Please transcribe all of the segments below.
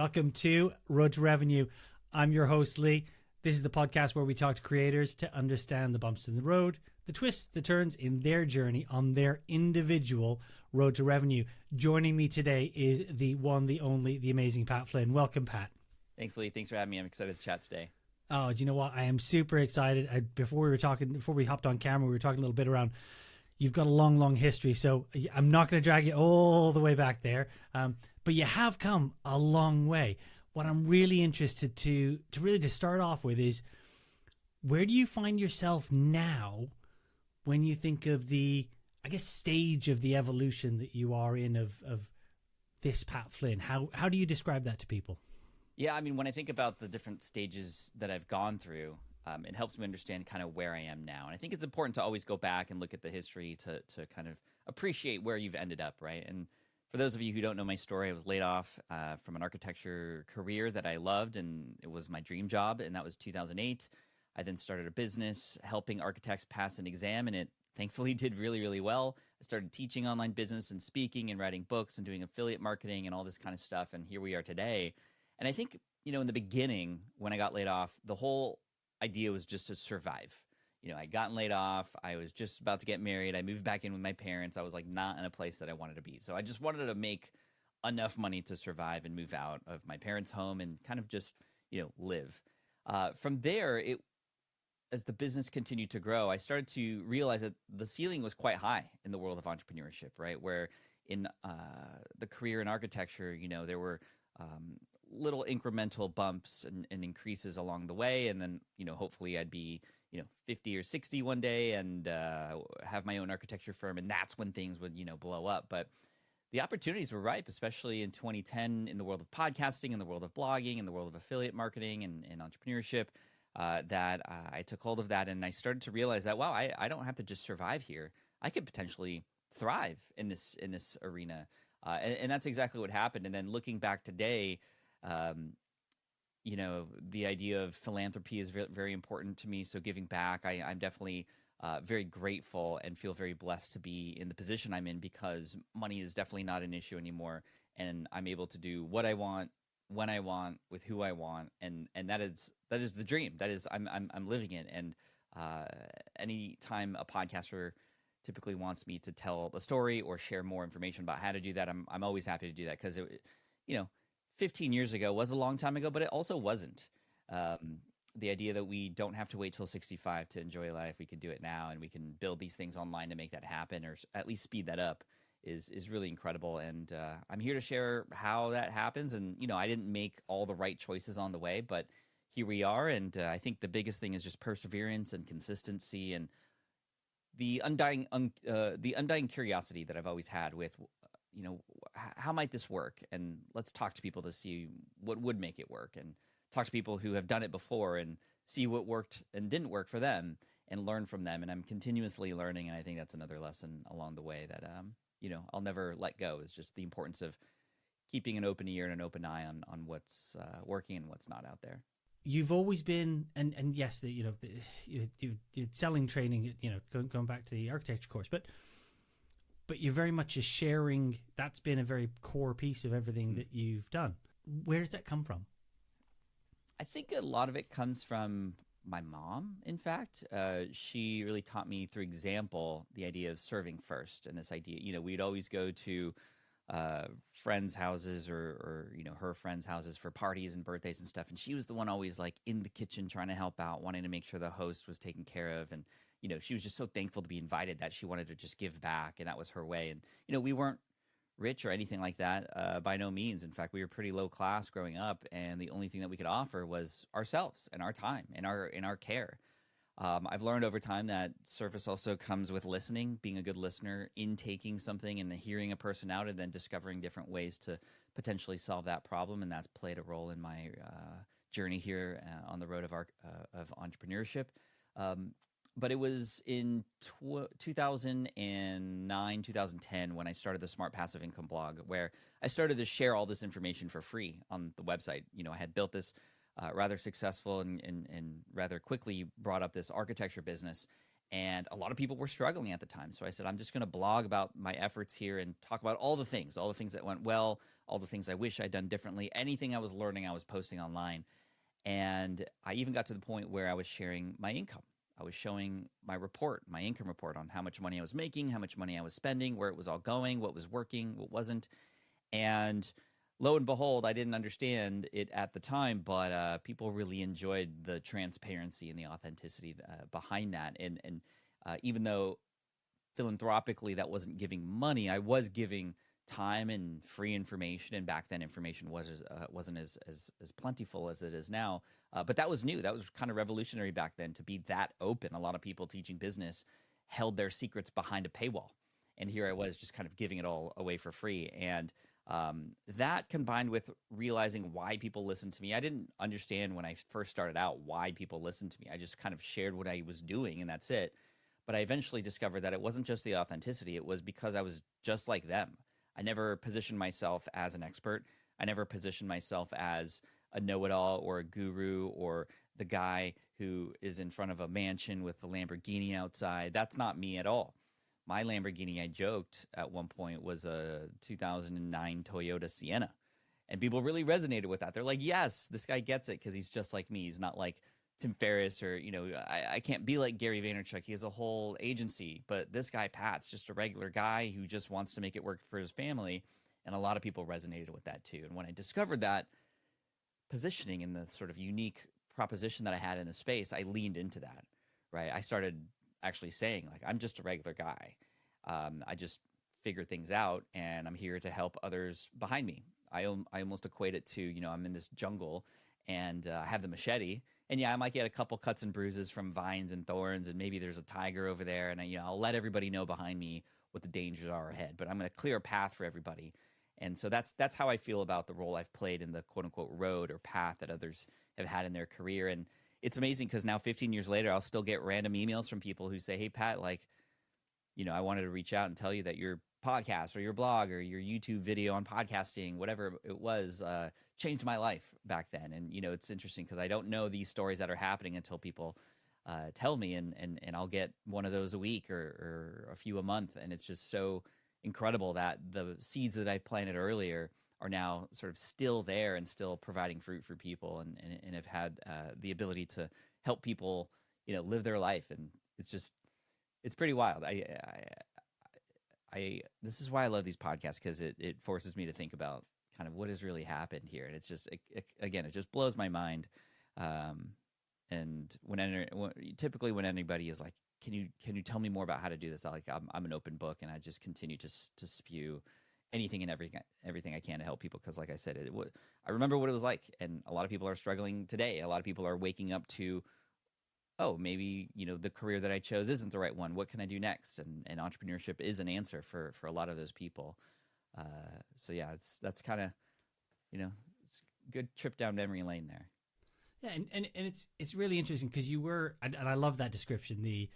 Welcome to Road to Revenue. I'm your host, Lee. This is the podcast where we talk to creators to understand the bumps in the road, the twists, the turns in their journey on their individual road to revenue. Joining me today is the one, the only, the amazing Pat Flynn. Welcome, Pat. Thanks, Lee. Thanks for having me. I'm excited to chat today. Oh, do you know what? I am super excited. Before we hopped on camera, we were talking a little bit around, you've got a long, long history, so I'm not going to drag you all the way back there, but you have come a long way. What I'm really interested to start off with is, where do you find yourself now when you think of the, I guess, stage of the evolution that you are in of this Pat Flynn? How do you describe that to people? Yeah, I mean, when I think about the different stages that I've gone through, it helps me understand kind of where I am now. And I think it's important to always go back and look at the history to kind of appreciate where you've ended up, right? And for those of you who don't know my story, I was laid off from an architecture career that I loved, and it was my dream job, and that was 2008. I then started a business helping architects pass an exam, and it thankfully did really, really well. I started teaching online business and speaking and writing books and doing affiliate marketing and all this kind of stuff, and here we are today. And I think, in the beginning, when I got laid off, the whole idea was just to survive. I'd gotten laid off. I was just about to get married. I moved back in with my parents. I was like not in a place that I wanted to be. So I just wanted to make enough money to survive and move out of my parents' home and kind of just, live. From there, as the business continued to grow, I started to realize that the ceiling was quite high in the world of entrepreneurship, right? Where in the career in architecture, there were little incremental bumps and increases along the way. And then, hopefully I'd be 50 or 60 one day and have my own architecture firm. And that's when things would, blow up. But the opportunities were ripe, especially in 2010 in the world of podcasting, in the world of blogging, in the world of affiliate marketing and entrepreneurship, that I took hold of that. And I started to realize that, wow, I don't have to just survive here. I could potentially thrive in this arena. And that's exactly what happened. And then looking back today, the idea of philanthropy is very, very important to me. So giving back, I'm definitely very grateful and feel very blessed to be in the position I'm in, because money is definitely not an issue anymore. And I'm able to do what I want, when I want, with who I want. And that is the dream. That is, I'm living it. And anytime a podcaster typically wants me to tell the story or share more information about how to do that, I'm always happy to do that, because 15 years ago was a long time ago, but it also wasn't. The idea that we don't have to wait till 65 to enjoy life, we can do it now, and we can build these things online to make that happen, or at least speed that up, is really incredible. And I'm here to share how that happens. And I didn't make all the right choices on the way, but here we are. And I think the biggest thing is just perseverance and consistency, and the undying curiosity that I've always had with, how might this work? And let's talk to people to see what would make it work, and talk to people who have done it before and see what worked and didn't work for them and learn from them. And I'm continuously learning. And I think that's another lesson along the way that, I'll never let go, is just the importance of keeping an open ear and an open eye on what's working and what's not out there. You've always been, and yes, you're selling training, going back to the architecture course, but you're very much a sharing. That's been a very core piece of everything that you've done. Where does that come from? I think a lot of it comes from my mom, in fact. She really taught me through example the idea of serving first. And this idea, we'd always go to friends' houses or her friends' houses for parties and birthdays and stuff. And she was the one always like in the kitchen trying to help out, wanting to make sure the host was taken care of. And she was just so thankful to be invited that she wanted to just give back, and that was her way. And, we weren't rich or anything like that, by no means. In fact, we were pretty low class growing up, and the only thing that we could offer was ourselves and our time and our care. I've learned over time that service also comes with listening, being a good listener, intaking something and hearing a person out, and then discovering different ways to potentially solve that problem. And that's played a role in my journey here on the road of entrepreneurship. But it was in 2009, 2010 when I started the Smart Passive Income blog, where I started to share all this information for free on the website. I had built this rather successful and rather quickly brought up this architecture business. And a lot of people were struggling at the time. So I said, I'm just going to blog about my efforts here and talk about all the things that went well, all the things I wish I'd done differently, anything I was learning, I was posting online. And I even got to the point where I was sharing my income. I was showing my income report on how much money I was making, how much money I was spending, where it was all going, what was working, what wasn't. And lo and behold, I didn't understand it at the time, but people really enjoyed the transparency and the authenticity behind that. And even though philanthropically that wasn't giving money, I was giving time and free information. And back then, information wasn't as plentiful as it is now. But that was new. That was kind of revolutionary back then to be that open. A lot of people teaching business held their secrets behind a paywall. And here I was just kind of giving it all away for free. And that combined with realizing why people listen to me. I didn't understand when I first started out why people listened to me. I just kind of shared what I was doing and that's it. But I eventually discovered that it wasn't just the authenticity. It was because I was just like them. I never positioned myself as an expert. I never positioned myself as a know-it-all or a guru or the guy who is in front of a mansion with the Lamborghini outside. That's not me at all. My Lamborghini, I joked at one point, was a 2009 Toyota Sienna. And people really resonated with that. They're like, yes, this guy gets it because he's just like me. He's not like Tim Ferriss or, I can't be like Gary Vaynerchuk. He has a whole agency. But this guy, Pat's just a regular guy who just wants to make it work for his family. And a lot of people resonated with that too. And when I discovered that positioning and the sort of unique proposition that I had in the space, I leaned into that, right? I started actually saying, like, I'm just a regular guy. I just figure things out and I'm here to help others behind me. I almost equate it to, I'm in this jungle and I have the machete. And yeah, I might get a couple cuts and bruises from vines and thorns, and maybe there's a tiger over there. And I'll let everybody know behind me what the dangers are ahead. But I'm going to clear a path for everybody. And so that's how I feel about the role I've played in the quote unquote road or path that others have had in their career. And it's amazing because now 15 years later, I'll still get random emails from people who say, hey, Pat, I wanted to reach out and tell you that your podcast or your blog or your YouTube video on podcasting, whatever it was, changed my life back then. And, it's interesting because I don't know these stories that are happening until people tell me, and I'll get one of those a week or a few a month. And it's just so incredible that the seeds that I've planted earlier are now sort of still there and still providing fruit for people and have had the ability to help people, live their life. And it's pretty wild. This is why I love these podcasts, because it forces me to think about kind of what has really happened here. And it's just, it just blows my mind. And typically when anybody is like, can you tell me more about how to do this? I'm an open book, and I just continue to spew anything and everything I can to help people. Because like I said, I remember what it was like, and a lot of people are struggling today. A lot of people are waking up to, oh, maybe, the career that I chose isn't the right one. What can I do next? And entrepreneurship is an answer for a lot of those people. So yeah, that's kind of, it's a good trip down memory lane there. Yeah, and it's really interesting because you were, and I love that description, the,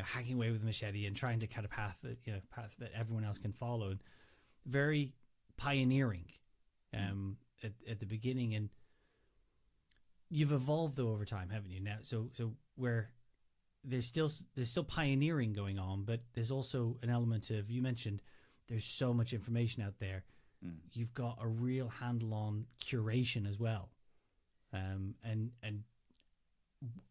hacking away with a machete and trying to cut a path that everyone else can follow, and very pioneering at the beginning. And you've evolved though over time, haven't you? Now, so where there's still pioneering going on, but there's also an element of, you mentioned there's so much information out there. You've got a real handle on curation as well. And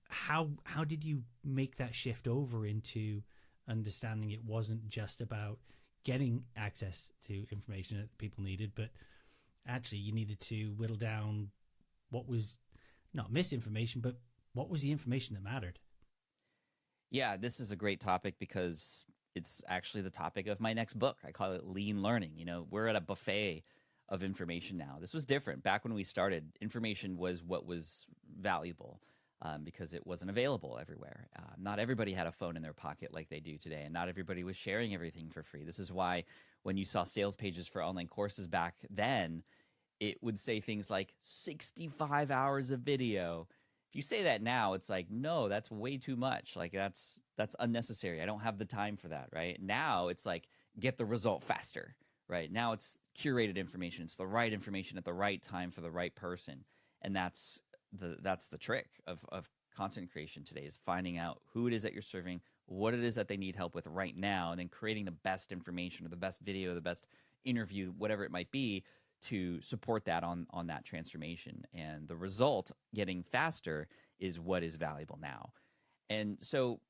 how did you make that shift over into understanding it wasn't just about getting access to information that people needed, but actually you needed to whittle down what was not misinformation, but what was the information that mattered? Yeah, this is a great topic because it's actually the topic of my next book. I call it Lean Learning. We're at a buffet of information now. This was different. Back when we started, information was what was valuable because it wasn't available everywhere. Not everybody had a phone in their pocket like they do today, and not everybody was sharing everything for free. This is why when you saw sales pages for online courses back then, it would say things like 65 hours of video. If you say that now, it's like, no, that's way too much. Like that's unnecessary. I don't have the time for that, right? Now it's like, get the result faster, right? Now it's curated information. It's the right information at the right time for the right person. And that's the trick of content creation today, is finding out who it is that you're serving, what it is that they need help with right now, and then creating the best information or the best video, the best interview, whatever it might be, to support that on that transformation. And the result, getting faster, is what is valuable now. And so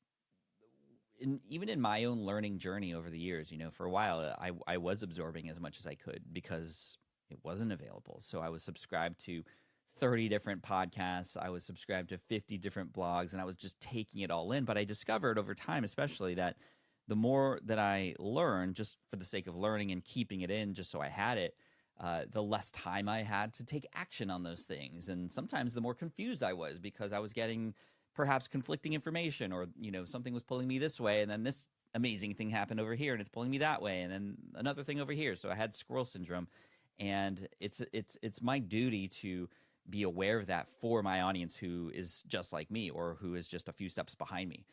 even in my own learning journey over the years, for a while, I was absorbing as much as I could because it wasn't available. So I was subscribed to 30 different podcasts. I was subscribed to 50 different blogs, and I was just taking it all in. But I discovered over time, especially, that the more that I learned, just for the sake of learning and keeping it in just so I had it, the less time I had to take action on those things. And sometimes the more confused I was because I was getting perhaps conflicting information, or, something was pulling me this way, and then this amazing thing happened over here and it's pulling me that way, and then another thing over here. So I had squirrel syndrome, and it's my duty to be aware of that for my audience who is just like me or who is just a few steps behind me.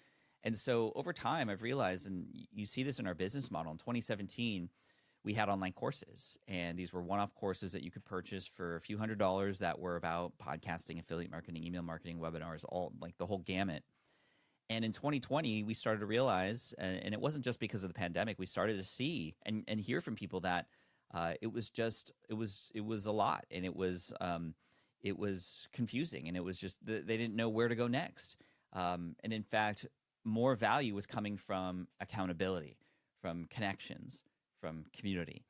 And so over time, I've realized, and you see this in our business model, in 2017, we had online courses, and these were one-off courses that you could purchase for a few $100s that were about podcasting, affiliate marketing, email marketing, webinars, all, like, the whole gamut. And in 2020, we started to realize, and it wasn't just because of the pandemic, we started to see and hear from people that it was a lot, and it was confusing, and it was just they didn't know where to go next. And in fact, more value was coming from accountability, from connections, from community.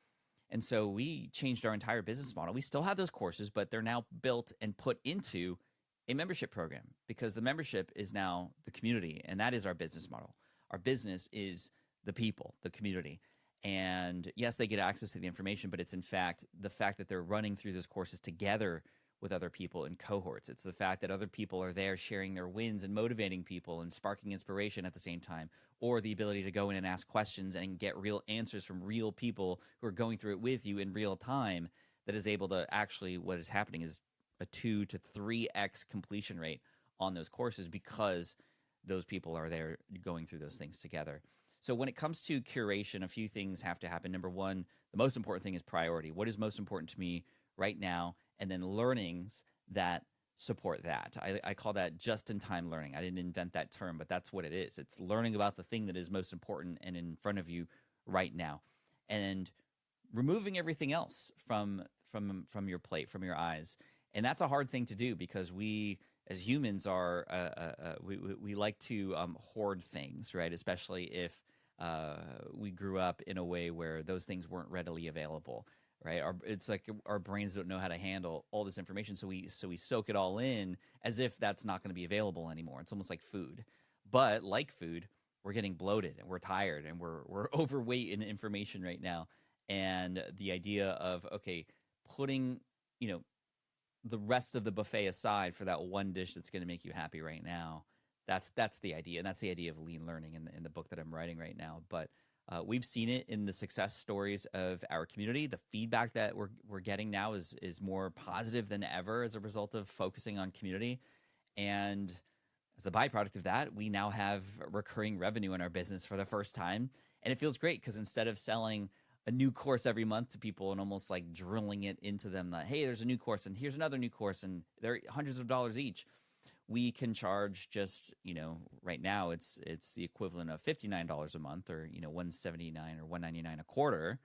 And so we changed our entire business model. We still have those courses, but they're now built and put into a membership program, because the membership is now the community, and that is our business model. Our business is the people, the community. And yes, they get access to the information, but it's in fact the fact that they're running through those courses together with other people in cohorts. It's the fact that other people are there sharing their wins and motivating people and sparking inspiration at the same time, or the ability to go in and ask questions and get real answers from real people who are going through it with you in real time, that is able to actually, what is happening is a 2 to 3x completion rate on those courses, because those people are there going through those things together. So when it comes to curation, a few things have to happen. Number one, the most important thing is priority. What is most important to me right now? And then learnings that support that. I call that just-in-time learning. I didn't invent that term, but that's what it is. It's learning about the thing that is most important and in front of you right now, and removing everything else from your plate, from your eyes. And that's a hard thing to do, because we as humans are we like to hoard things, right? Especially if we grew up in a way where those things weren't readily available. Right, it's like our brains don't know how to handle all this information, so we soak it all in as if that's not going to be available anymore. It's almost like food, but like food, we're getting bloated and we're tired and we're overweight in information right now. And the idea of, okay, putting the rest of the buffet aside for that one dish that's going to make you happy right now, that's the idea, and that's the idea of lean learning in the book that I'm writing right now. But we've seen it in the success stories of our community. The feedback that we're getting now is more positive than ever as a result of focusing on community. And as a byproduct of that, we now have recurring revenue in our business for the first time. And it feels great, because instead of selling a new course every month to people and almost like drilling it into them that, hey, there's a new course and here's another new course and they're hundreds of dollars each, we can charge just, right now it's the equivalent of $59 a month, or, $179 or $199 a quarter.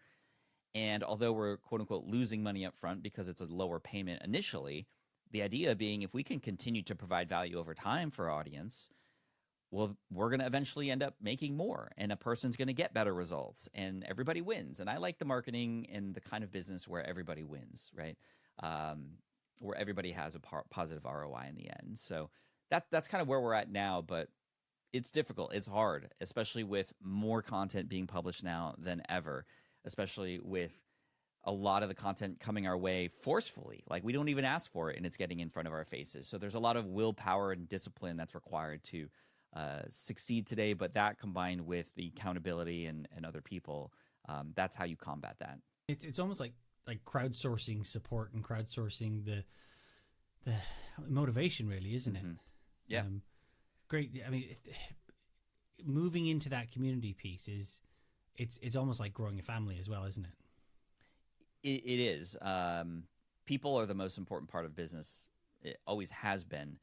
And although we're quote unquote losing money up front because it's a lower payment initially, the idea being, if we can continue to provide value over time for our audience, well, we're going to eventually end up making more, and a person's going to get better results, and everybody wins. And I like the marketing and the kind of business where everybody wins, right? Where everybody has a positive ROI in the end. So that's kind of where we're at now, but it's difficult. It's hard, especially with more content being published now than ever, especially with a lot of the content coming our way forcefully. Like, we don't even ask for it, and it's getting in front of our faces. So there's a lot of willpower and discipline that's required to succeed today, but that combined with the accountability and other people, that's how you combat that. It's almost like crowdsourcing support and crowdsourcing the motivation, really, isn't it? Yeah. Great. I mean, moving into that community piece it's almost like growing a family as well, isn't it? It is. People are the most important part of business. It always has been.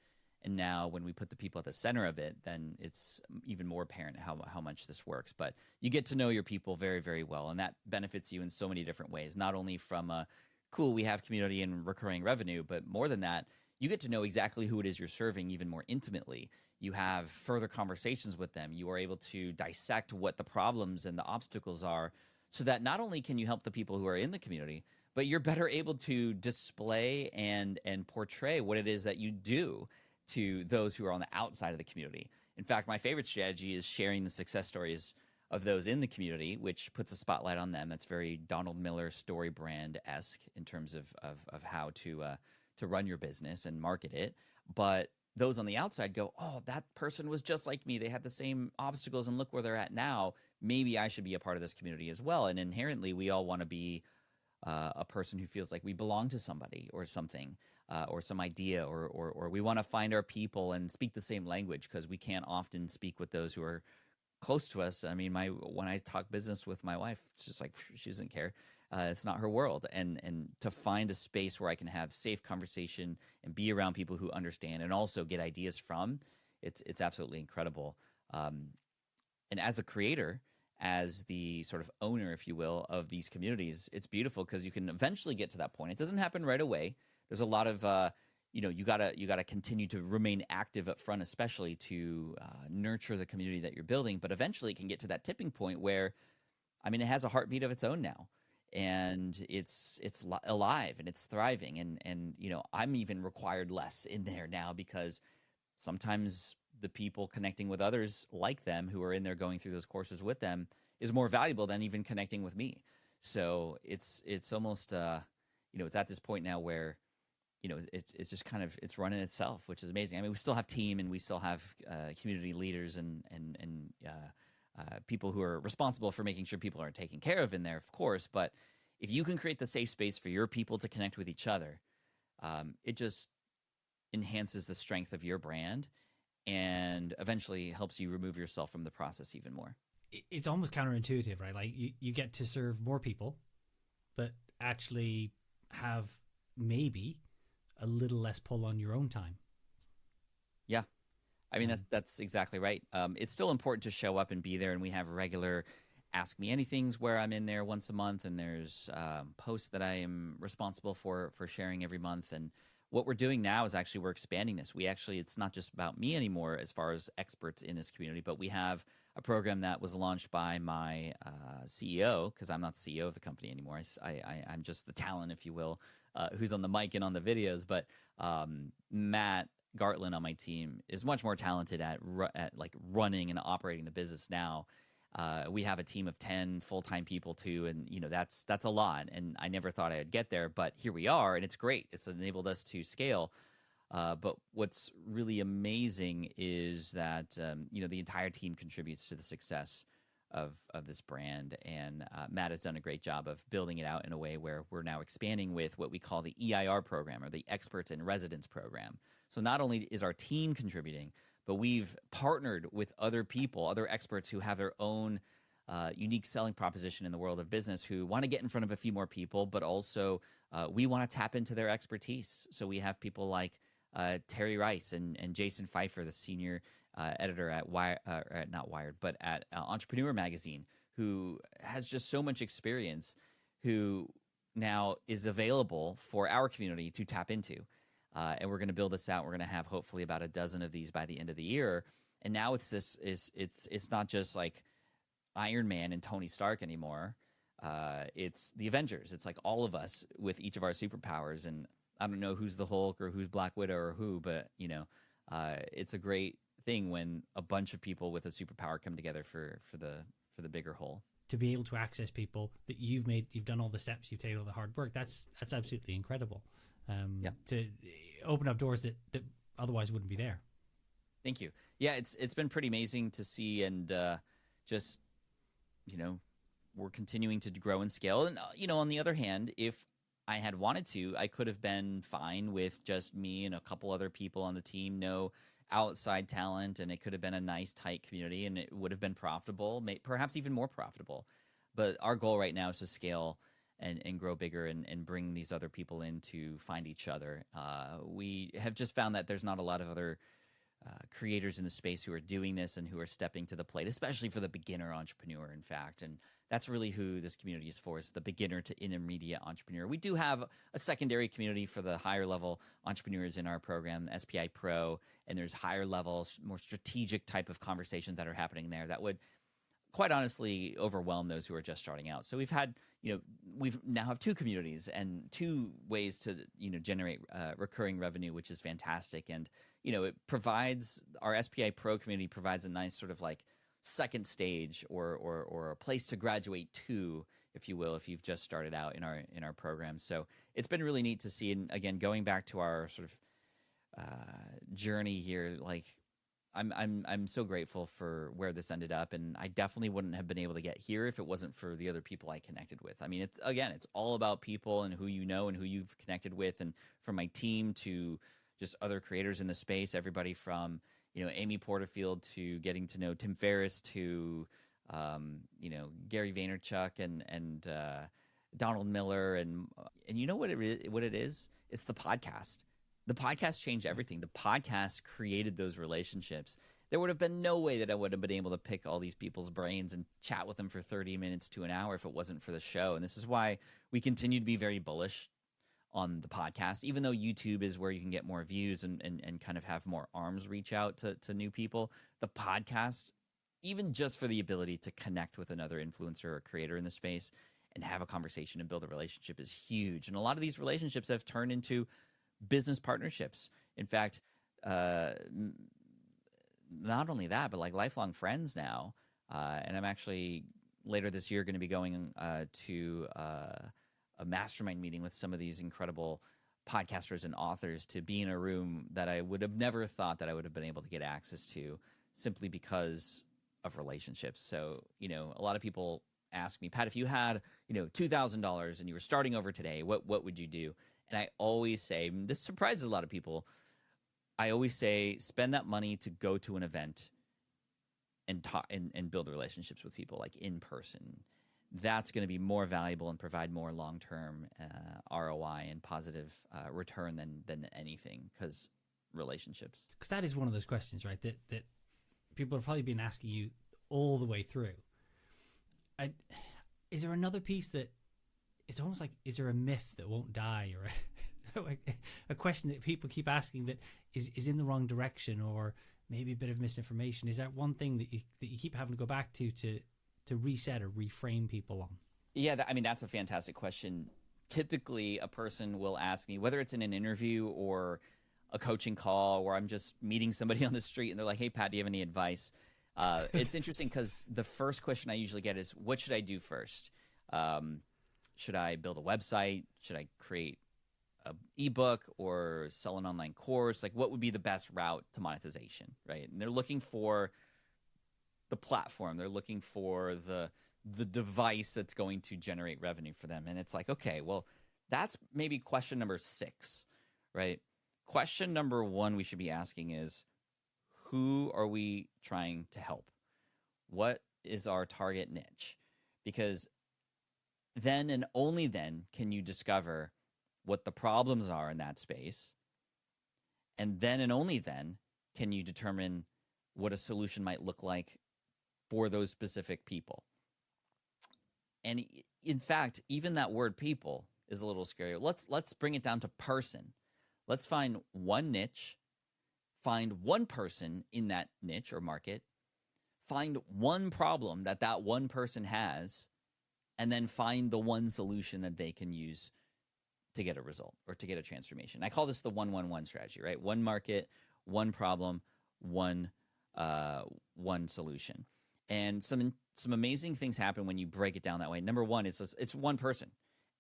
And now when we put the people at the center of it, then it's even more apparent how much this works. But you get to know your people very, very well, and that benefits you in so many different ways, not only from a cool, we have community and recurring revenue, but more than that, you get to know exactly who it is you're serving even more intimately. You have further conversations with them. You are able to dissect what the problems and the obstacles are, so that not only can you help the people who are in the community, but you're better able to display and portray what it is that you do to those who are on the outside of the community. In fact, my favorite strategy is sharing the success stories of those in the community, which puts a spotlight on them. That's very Donald Miller story brand-esque in terms of how to run your business and market it. But those on the outside go, oh, that person was just like me. They had the same obstacles, and look where they're at now. Maybe I should be a part of this community as well. And inherently, we all want to be a person who feels like we belong to somebody or something, or some idea, or we want to find our people and speak the same language, because we can't often speak with those who are close to us. I mean, when I talk business with my wife, it's just like she doesn't care. It's not her world. And to find a space where I can have safe conversation and be around people who understand and also get ideas from, it's absolutely incredible. And as the creator, as the sort of owner, if you will, of these communities, it's beautiful because you can eventually get to that point. It doesn't happen right away. There's a lot of you gotta continue to remain active up front, especially to nurture the community that you're building. But eventually, it can get to that tipping point where, I mean, it has a heartbeat of its own now, and it's alive and it's thriving. And I'm even required less in there now, because sometimes the people connecting with others like them who are in there going through those courses with them is more valuable than even connecting with me. So it's almost it's at this point now where it's just kind of, it's running itself, which is amazing. I mean, we still have team, and we still have community leaders and people who are responsible for making sure people are taken care of in there, of course. But if you can create the safe space for your people to connect with each other, it just enhances the strength of your brand, and eventually helps you remove yourself from the process even more. It's almost counterintuitive, right? Like you get to serve more people, but actually have maybe a little less pull on your own time. Yeah. I mean, that's exactly right. It's still important to show up and be there, and we have regular Ask Me Anythings where I'm in there once a month, and there's posts that I am responsible for sharing every month. And what we're doing now is actually we're expanding this. It's not just about me anymore as far as experts in this community, but we have a program that was launched by my CEO, because I'm not the CEO of the company anymore. I'm just the talent, if you will, who's on the mic and on the videos. But Matt Gartland on my team is much more talented at like running and operating the business now. We have a team of 10 full-time people too, and that's a lot. And I never thought I'd get there, but here we are, and it's great. It's enabled us to scale. But what's really amazing is that the entire team contributes to the success of this brand, and Matt has done a great job of building it out in a way where we're now expanding with what we call the EIR program, or the Experts in Residence program. So not only is our team contributing, but we've partnered with other people, other experts who have their own unique selling proposition in the world of business, who want to get in front of a few more people, but also we want to tap into their expertise. So we have people like Terry Rice and Jason Pfeiffer, the senior editor at not Wired, but at Entrepreneur magazine, who has just so much experience, who now is available for our community to tap into. And we're going to build this out. We're going to have hopefully about a dozen of these by the end of the year. And now it's not just like Iron Man and Tony Stark anymore. It's the Avengers. It's like all of us with each of our superpowers. And I don't know who's the Hulk or who's Black Widow or who, but it's a great thing when a bunch of people with a superpower come together for the bigger whole. To be able to access people that you've done all the steps, you've taken all the hard work. That's absolutely incredible. To open up doors that otherwise wouldn't be there. Thank you. Yeah, it's been pretty amazing to see, and just we're continuing to grow and scale. And on the other hand, if I had wanted to, I could have been fine with just me and a couple other people on the team, no outside talent, and it could have been a nice tight community, and it would have been profitable, perhaps even more profitable. But our goal right now is to scale and grow bigger and bring these other people in to find each other. We have just found that there's not a lot of other creators in the space who are doing this and who are stepping to the plate, especially for the beginner entrepreneur, in fact. And that's really who this community is for, is the beginner to intermediate entrepreneur. We do have a secondary community for the higher level entrepreneurs in our program, SPI Pro, and there's higher levels, more strategic type of conversations that are happening there that would quite honestly overwhelm those who are just starting out. So we've now have two communities and two ways to, generate recurring revenue, which is fantastic. And, it provides, our SPI Pro community provides a nice sort of like second stage or a place to graduate to, if you will, if you've just started out in our program. So it's been really neat to see. And again, going back to our sort of journey here, like I'm so grateful for where this ended up, and I definitely wouldn't have been able to get here if it wasn't for the other people I connected with. I mean, it's all about people and who you know and who you've connected with, and from my team to just other creators in the space, everybody from Amy Porterfield to getting to know Tim Ferriss to Gary Vaynerchuk and Donald Miller, and you know what it is? It's the podcast. The podcast changed everything. The podcast created those relationships. There would have been no way that I would have been able to pick all these people's brains and chat with them for 30 minutes to an hour if it wasn't for the show. And this is why we continue to be very bullish on the podcast, even though YouTube is where you can get more views and kind of have more arms reach out to new people. The podcast, even just for the ability to connect with another influencer or creator in the space and have a conversation and build a relationship, is huge. And a lot of these relationships have turned into business partnerships. In fact, not only that, but like lifelong friends now. And I'm actually later this year going to be going to a mastermind meeting with some of these incredible podcasters and authors to be in a room that I would have never thought that I would have been able to get access to, simply because of relationships. So, a lot of people ask me, Pat, if you had, $2,000 and you were starting over today, what would you do? And I always say, this surprises a lot of people, I always say, spend that money to go to an event and talk and build relationships with people, like in person. That's going to be more valuable and provide more long-term ROI and positive return than anything, because relationships. Because that is one of those questions, right, that people have probably been asking you all the way through. Is there another piece that it's almost like, is there a myth that won't die, or a question that people keep asking that is in the wrong direction, or maybe a bit of misinformation? Is that one thing that you keep having to go back to reset or reframe people on? Yeah, that's a fantastic question. Typically, a person will ask me, whether it's in an interview or a coaching call, or I'm just meeting somebody on the street and they're like, hey, Pat, do you have any advice? It's interesting because the first question I usually get is, what should I do first? Should I build a website? Should I create an ebook or sell an online course? Like, what would be the best route to monetization, right? And they're looking for the platform. They're looking for the device that's going to generate revenue for them. And it's like, okay, well, that's maybe question number 6, right? Question number 1 we should be asking is, who are we trying to help? What is our target niche? Because then and only then can you discover what the problems are in that space. And then and only then can you determine what a solution might look like for those specific people. And in fact, even that word people is a little scary. Let's bring it down to person. Let's find one niche, find one person in that niche or market, find one problem that one person has, and then find the one solution that they can use to get a result or to get a transformation. I call this the 1-1-1 strategy, right? One market, one problem, one solution. And some amazing things happen when you break it down that way. Number one, it's one person.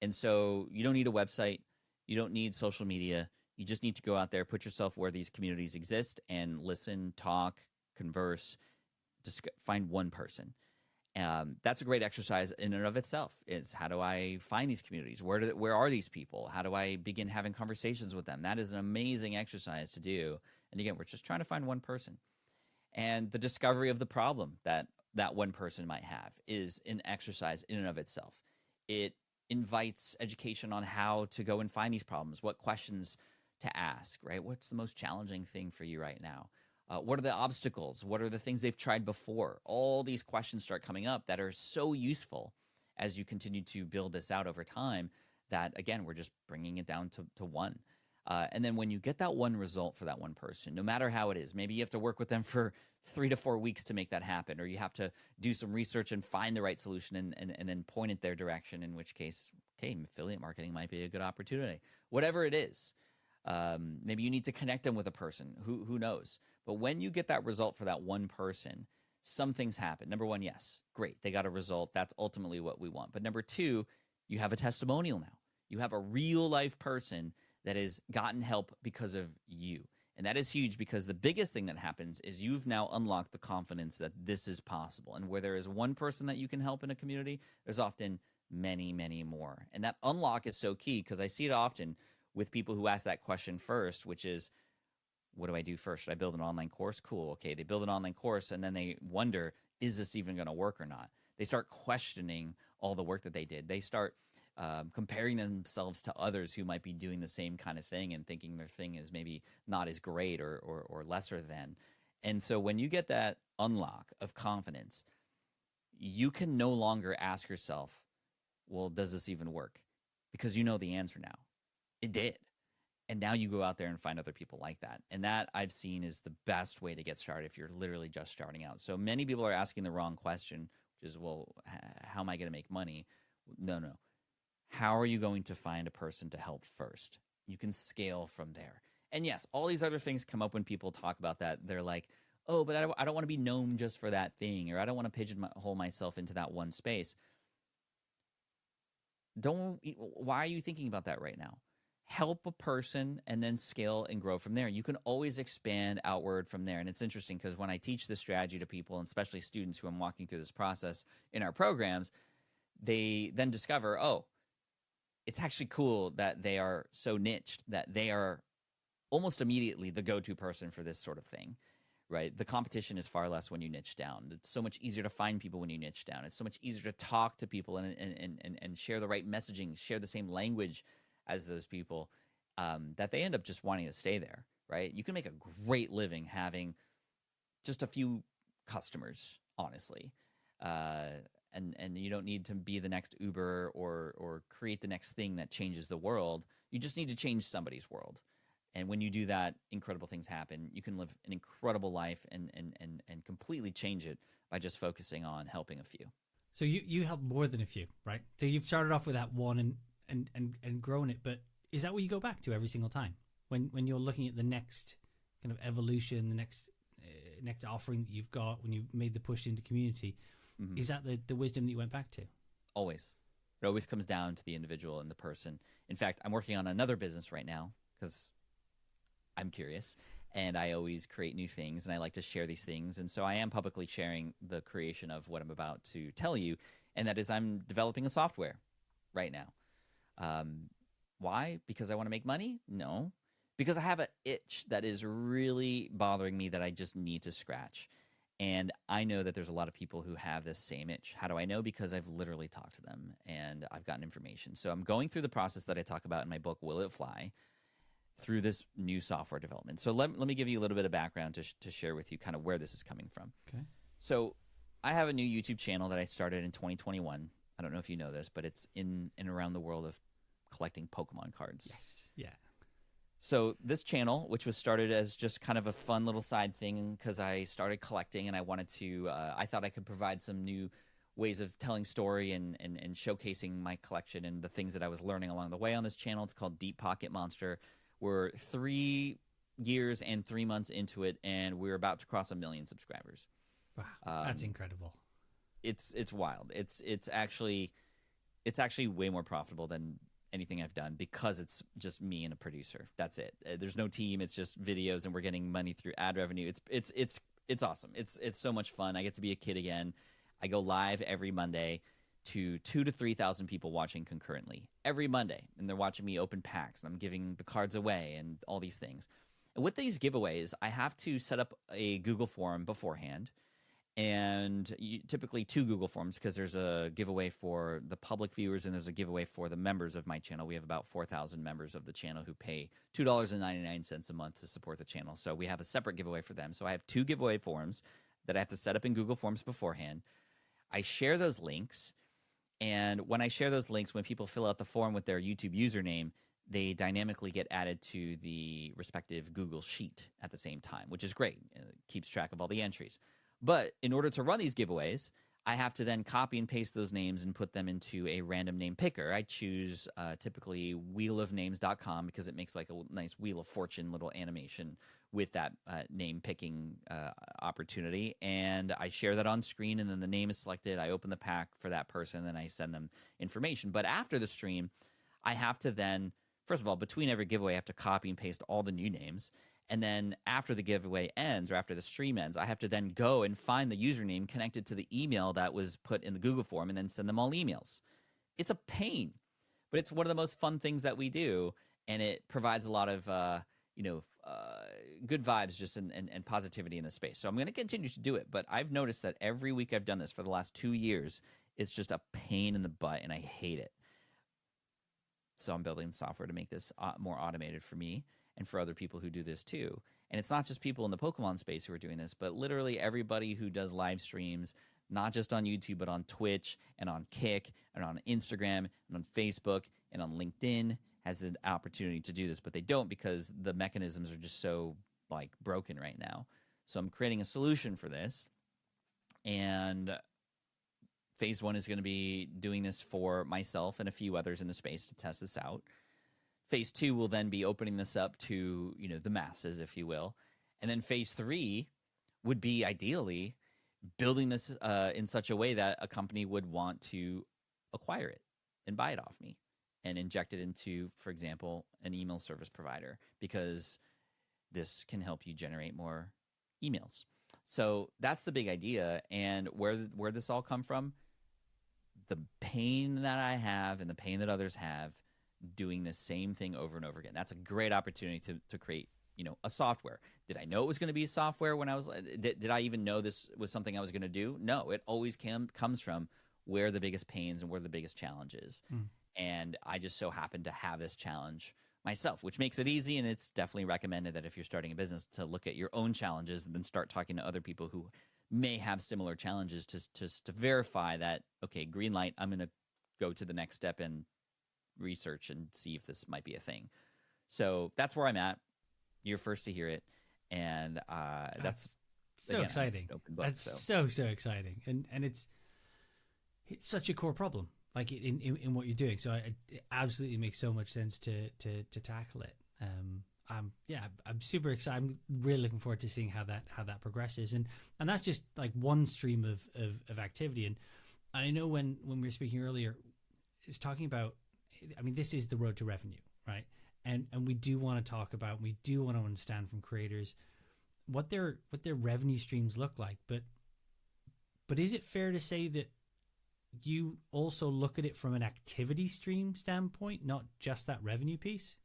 And so you don't need a website. You don't need social media. You just need to go out there, put yourself where these communities exist, and listen, talk, converse, just find one person. That's a great exercise in and of itself. Is how do I find these communities? Where are these people? How do I begin having conversations with them? That is an amazing exercise to do. And again, we're just trying to find one person. And the discovery of the problem that one person might have is an exercise in and of itself. It invites education on how to go and find these problems, what questions to ask, right? What's the most challenging thing for you right now? What are the obstacles? What are the things they've tried before? All these questions start coming up that are so useful as you continue to build this out over time that, again, we're just bringing it down to one. And then when you get that one result for that one person, no matter how it is, maybe you have to work with them for 3 to 4 weeks to make that happen, or you have to do some research and find the right solution and then point it their direction, in which case, okay, affiliate marketing might be a good opportunity. Whatever it is, maybe you need to connect them with a person, who knows? But when you get that result for that one person, some things happen. Number one, yes, great, they got a result. That's ultimately what we want. But number two, you have a testimonial now. You have a real life person that has gotten help because of you. And that is huge, because the biggest thing that happens is you've now unlocked the confidence that this is possible. And where there is one person that you can help in a community, there's often many, many more. And that unlock is so key, because I see it often with people who ask that question first, which is, what do I do first? Should I build an online course? Cool. Okay, they build an online course, and then they wonder, is this even going to work or not? They start questioning all the work that they did. They start comparing themselves to others who might be doing the same kind of thing and thinking their thing is maybe not as great or lesser than. And so when you get that unlock of confidence, you can no longer ask yourself, well, does this even work? Because you know the answer now. It did. And now you go out there and find other people like that. And that, I've seen, is the best way to get started if you're literally just starting out. So many people are asking the wrong question, which is, well, how am I going to make money? No. How are you going to find a person to help first? You can scale from there. And yes, all these other things come up when people talk about that. They're like, oh, but I don't want to be known just for that thing, or I don't want to pigeonhole myself into that one space. Why are you thinking about that right now? Help a person and then scale and grow from there. You can always expand outward from there. And it's interesting, because when I teach this strategy to people, and especially students who I'm walking through this process in our programs, they then discover, oh, it's actually cool that they are so niched that they are almost immediately the go-to person for this sort of thing, right? The competition is far less when you niche down. It's so much easier to find people when you niche down. It's so much easier to talk to people and share the right messaging, share the same language as those people, that they end up just wanting to stay there, right? You can make a great living having just a few customers, honestly. And you don't need to be the next Uber or create the next thing that changes the world. You just need to change somebody's world. And when you do that, incredible things happen. You can live an incredible life and completely change it by just focusing on helping a few. So you help more than a few, right? So you've started off with that one and grown it, but is that what you go back to every single time when you're looking at the next kind of evolution, the next offering that you've got, when you made the push into community? Mm-hmm. Is that the wisdom that you went back to? Always. It always comes down to the individual and the person. In fact, I'm working on another business right now because I'm curious, and I always create new things, and I like to share these things. And so I am publicly sharing the creation of what I'm about to tell you, and that is, I'm developing a software right now. Why? Because I want to make money? No. Because I have an itch that is really bothering me that I just need to scratch. And I know that there's a lot of people who have this same itch. How do I know? Because I've literally talked to them and I've gotten information. So I'm going through the process that I talk about in my book, Will It Fly, through this new software development. So let me give you a little bit of background to share with you kind of where this is coming from. Okay. So I have a new YouTube channel that I started in 2021. I don't know if you know this, but it's in and around the world of collecting Pokemon cards. Yes. Yeah. So this channel, which was started as just kind of a fun little side thing because I started collecting and I wanted to, I thought I could provide some new ways of telling story and showcasing my collection and the things that I was learning along the way on this channel. It's called Deep Pocket Monster. We're 3 years and 3 months into it, and we're about to cross 1 million subscribers. Wow, that's incredible. It's wild. It's actually way more profitable than anything I've done because it's just me and a producer. That's it. There's no team. It's just videos, and we're getting money through ad revenue. It's awesome. It's so much fun. I get to be a kid again. I go live every Monday to 2,000 to 3,000 people watching concurrently every Monday, and they're watching me open packs. And I'm giving the cards away and all these things. And with these giveaways, I have to set up a Google form beforehand, and typically 2 Google Forms, because there's a giveaway for the public viewers and there's a giveaway for the members of my channel. We have about 4,000 members of the channel who pay $2.99 a month to support the channel. So we have a separate giveaway for them. So I have 2 giveaway forms that I have to set up in Google Forms beforehand. I share those links, and when I share those links, when people fill out the form with their YouTube username, they dynamically get added to the respective Google Sheet at the same time, which is great. It keeps track of all the entries. But in order to run these giveaways, I have to then copy and paste those names and put them into a random name picker. I choose typically wheelofnames.com because it makes like a nice Wheel of Fortune little animation with that name picking opportunity. And I share that on screen, and then the name is selected. I open the pack for that person, and then I send them information. But after the stream, I have to then, first of all, between every giveaway, I have to copy and paste all the new names. And then after the giveaway ends or after the stream ends, I have to then go and find the username connected to the email that was put in the Google form and then send them all emails. It's a pain, but it's one of the most fun things that we do. And it provides a lot of, good vibes just and positivity in the space. So I'm going to continue to do it. But I've noticed that every week I've done this for the last 2 years, it's just a pain in the butt and I hate it. So I'm building software to make this more automated for me and for other people who do this too. And it's not just people in the Pokemon space who are doing this, but literally everybody who does live streams, not just on YouTube, but on Twitch and on Kick and on Instagram and on Facebook and on LinkedIn has an opportunity to do this, but they don't because the mechanisms are just so like broken right now. So I'm creating a solution for this. And phase 1 is going to be doing this for myself and a few others in the space to test this out. Phase 2 will then be opening this up to, the masses, if you will. And then phase 3 would be ideally building this in such a way that a company would want to acquire it and buy it off me and inject it into, for example, an email service provider, because this can help you generate more emails. So that's the big idea. And where this all come from, the pain that I have and the pain that others have doing the same thing over and over again. That's a great opportunity to create, a software. Did I know it was going to be a software when I was, did I even know this was something I was going to do? No, it always comes from where the biggest pains and where the biggest challenges. And I just so happen to have this challenge myself, which makes it easy. And it's definitely recommended that if you're starting a business to look at your own challenges and then start talking to other people who may have similar challenges to verify that, okay, green light, I'm going to go to the next step and research and see if this might be a thing. So that's where I'm at. You're first to hear it. And that's so again, exciting. That's so exciting. And it's such a core problem, like in what you're doing. So it absolutely makes so much sense to tackle it. I'm super excited. I'm really looking forward to seeing how that progresses. And that's just like one stream of activity. And I know when we were speaking earlier, it's talking about, this is the road to revenue, right? And we do want to talk about, we do want to understand from creators what their revenue streams look like. But is it fair to say that you also look at it from an activity stream standpoint, not just that revenue piece?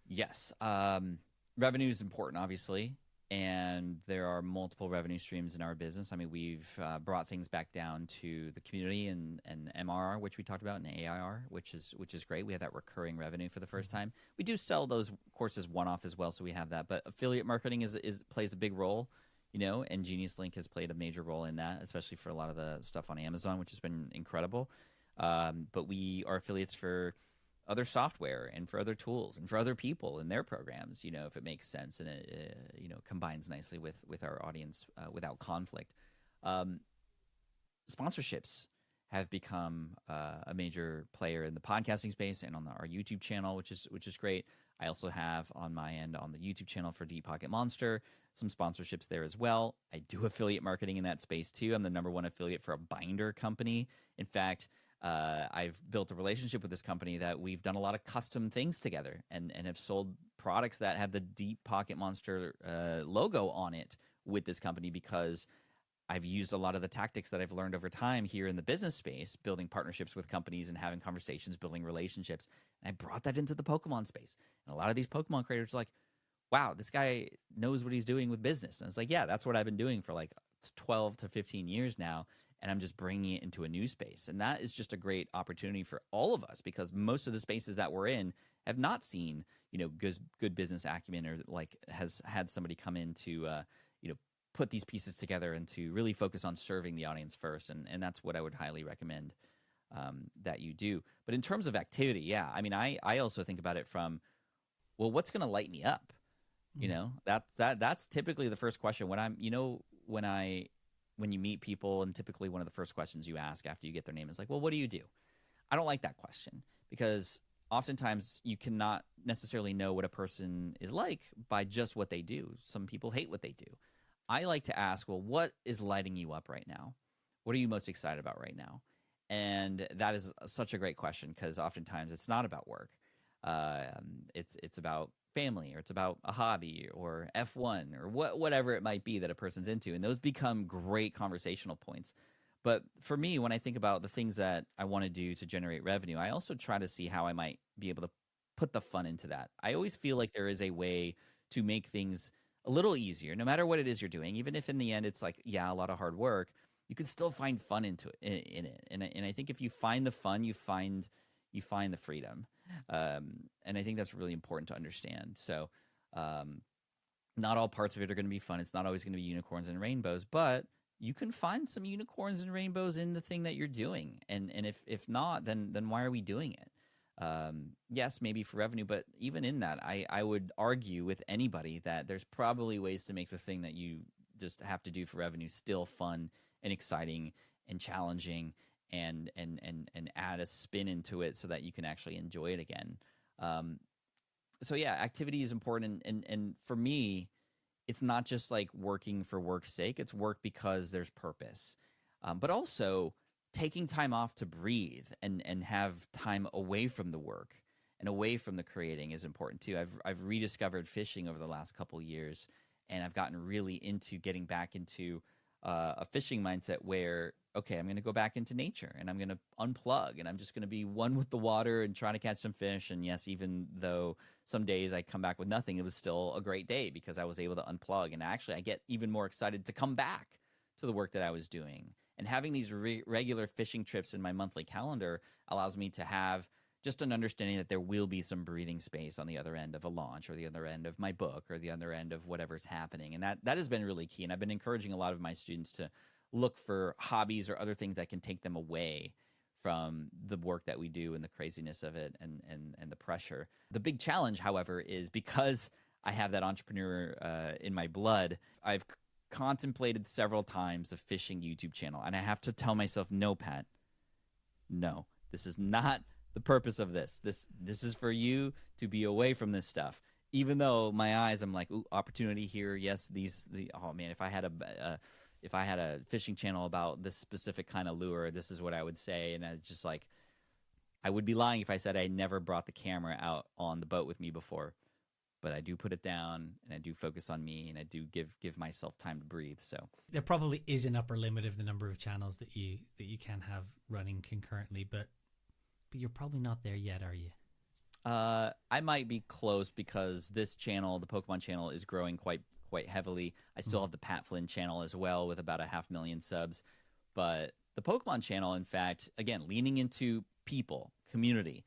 Yes. Revenue is important, obviously. And there are multiple revenue streams in our business. We've brought things back down to the community and MRR, which we talked about, and AIR, which is great. We have that recurring revenue for the first time. We do sell those courses one-off as well, so we have that. But affiliate marketing plays a big role, and Genius Link has played a major role in that, especially for a lot of the stuff on Amazon, which has been incredible. But we are affiliates for other software and for other tools and for other people in their programs, if it makes sense and it, combines nicely with our audience without conflict. Sponsorships have become a major player in the podcasting space and on our YouTube channel, which is great. I also have on my end on the YouTube channel for Deep Pocket Monster some sponsorships there as well. I do affiliate marketing in that space too. I'm the #1 affiliate for a binder company. In fact, I've built a relationship with this company that we've done a lot of custom things together and have sold products that have the Deep Pocket Monster logo on it with this company, because I've used a lot of the tactics that I've learned over time here in the business space, building partnerships with companies and having conversations, building relationships. And I brought that into the Pokemon space. And a lot of these Pokemon creators are like, wow, this guy knows what he's doing with business. And it's like, yeah, that's what I've been doing for like 12 to 15 years now, and I'm just bringing it into a new space. And that is just a great opportunity for all of us, because most of the spaces that we're in have not seen, good business acumen, or like has had somebody come in to, put these pieces together and to really focus on serving the audience first. And that's what I would highly recommend that you do. But in terms of activity, yeah, I mean, I also think about it from, well, what's going to light me up? That's typically the first question when you meet people, and typically one of the first questions you ask after you get their name is like, well, what do you do? I don't like that question, because oftentimes you cannot necessarily know what a person is like by just what they do. Some people hate what they do. I like to ask, well, what is lighting you up right now? What are you most excited about right now? And that is such a great question, because oftentimes it's not about work. It's about family, or it's about a hobby, or F1, or whatever it might be that a person's into. And those become great conversational points. But for me, when I think about the things that I want to do to generate revenue, I also try to see how I might be able to put the fun into that. I always feel like there is a way to make things a little easier, no matter what it is you're doing. Even if in the end it's like, yeah, a lot of hard work, you can still find fun in it. And I think if you find the fun, you find the freedom. And I think that's really important to understand. So not all parts of it are going to be fun. It's not always going to be unicorns and rainbows, but you can find some unicorns and rainbows in the thing that you're doing. And if not, then why are we doing it? Yes, maybe for revenue, but even in that, I would argue with anybody that there's probably ways to make the thing that you just have to do for revenue still fun and exciting and challenging, and add a spin into it so that you can actually enjoy it again. So yeah, activity is important. And for me, it's not just like working for work's sake. It's work because there's purpose. But also taking time off to breathe and have time away from the work and away from the creating is important too. I've rediscovered fishing over the last couple of years, and I've gotten really into getting back into a fishing mindset where, okay, I'm going to go back into nature and I'm going to unplug, and I'm just going to be one with the water and try to catch some fish. And yes, even though some days I come back with nothing, it was still a great day because I was able to unplug. And actually I get even more excited to come back to the work that I was doing. And having these regular fishing trips in my monthly calendar allows me to have just an understanding that there will be some breathing space on the other end of a launch, or the other end of my book, or the other end of whatever's happening. And that has been really key. And I've been encouraging a lot of my students to look for hobbies or other things that can take them away from the work that we do and the craziness of it and the pressure. The big challenge, however, is because I have that entrepreneur in my blood, I've contemplated several times a fishing YouTube channel. And I have to tell myself, no, Pat, no, this is not the purpose of this. This is for you to be away from this stuff. Even though my eyes, I'm like, ooh, opportunity here. Yes, oh man, if I had a fishing channel about this specific kind of lure, this is what I would say. And I just like, I would be lying if I said I never brought the camera out on the boat with me before. But I do put it down, and I do focus on me, and I do give myself time to breathe. So there probably is an upper limit of the number of channels that you can have running concurrently, but you're probably not there yet, are you? I might be close, because this channel, the Pokemon channel, is growing quite heavily. I still have the Pat Flynn channel as well with about 500,000 subs. But the Pokemon channel, in fact, again, leaning into people, community.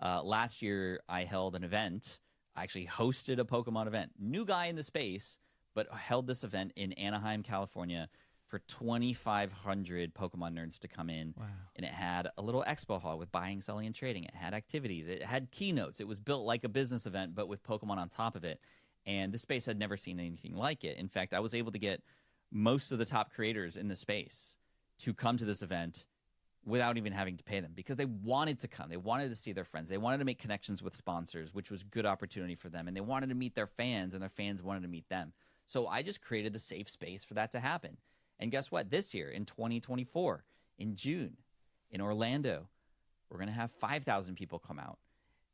Last year, I held an event. I actually hosted a Pokemon event. New guy in the space, but held this event in Anaheim, California, for 2,500 Pokemon nerds to come in. Wow. And it had a little expo hall with buying, selling, and trading. It had activities. It had keynotes. It was built like a business event, but with Pokemon on top of it. And the space had never seen anything like it. In fact, I was able to get most of the top creators in the space to come to this event without even having to pay them, because they wanted to come. They wanted to see their friends. They wanted to make connections with sponsors, which was good opportunity for them. And they wanted to meet their fans, and their fans wanted to meet them. So I just created the safe space for that to happen. And guess what? This year, in 2024, in June, in Orlando, we're going to have 5,000 people come out.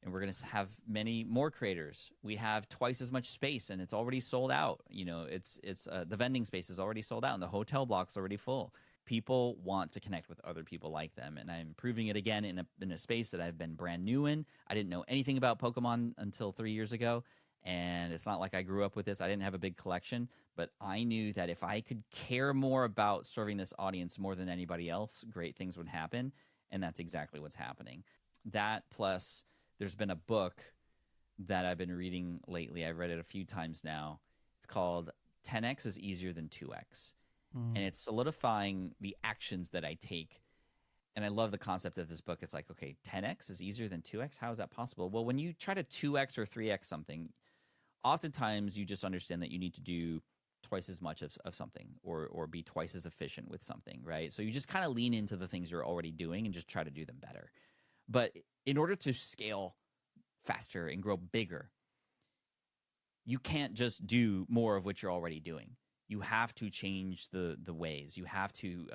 And we're going to have many more creators. We have twice as much space, and it's already sold out. You know, it's the vending space is already sold out, and the hotel block's already full. People want to connect with other people like them, and I'm proving it again in a space that I've been brand new in. I didn't know anything about Pokemon until 3 years ago, And it's not like I grew up with this. I didn't have a big collection, but I knew that if I could care more about serving this audience more than anybody else, great things would happen. And that's exactly what's happening. That plus there's been a book that I've been reading lately. I've read it a few times now. It's called 10X is Easier Than 2X. And it's solidifying the actions that I take. And I love the concept of this book. It's like, okay, 10X is easier than 2X? How is that possible? Well, when you try to 2X or 3X something, oftentimes you just understand that you need to do twice as much of something or be twice as efficient with something, right? So you just kind of lean into the things you're already doing and just try to do them better. But in order to scale faster and grow bigger, you can't just do more of what you're already doing. You have to change the ways. You have to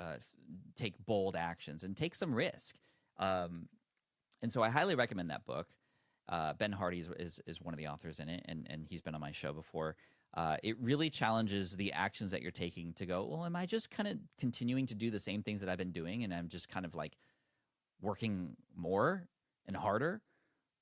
take bold actions and take some risk. And so I highly recommend that book. Ben Hardy is one of the authors in it, and he's been on my show before. It really challenges the actions that you're taking to go, well, am I just kind of continuing to do the same things that I've been doing, and I'm just kind of like working more and harder?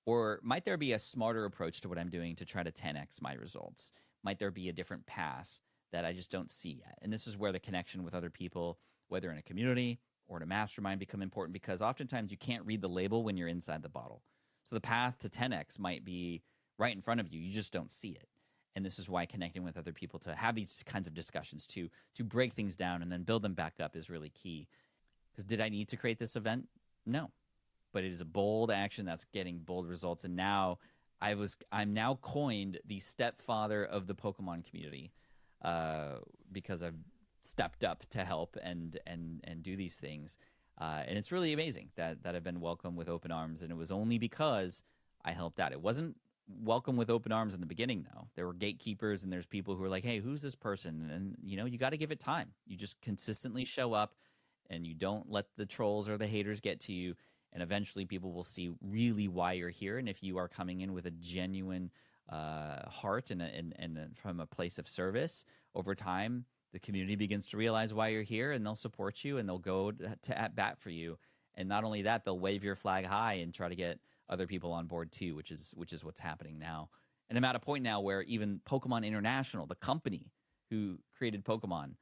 Or might there be a smarter approach to what I'm doing to try to 10X my results? Might there be a different path that I just don't see yet? And this is where the connection with other people, whether in a community or in a mastermind, become important, because oftentimes you can't read the label when you're inside the bottle. So the path to 10X might be right in front of you. You just don't see it. And this is why connecting with other people to have these kinds of discussions to break things down and then build them back up is really key. Because did I need to create this event? No. But it is a bold action that's getting bold results. And now I'm now coined the stepfather of the Pokemon community, because I've stepped up to help and do these things. And it's really amazing that I've been welcomed with open arms. And it was only because I helped out. It wasn't welcome with open arms in the beginning, though. There were gatekeepers, and there's people who are like, hey, who's this person? And, you got to give it time. You just consistently show up, and you don't let the trolls or the haters get to you. And eventually people will see really why you're here. And if you are coming in with a genuine heart and from a place of service, over time, the community begins to realize why you're here, and they'll support you, and they'll go to at bat for you. And not only that, they'll wave your flag high and try to get other people on board too, which is what's happening now. And I'm at a point now where even Pokemon International, the company who created Pokemon,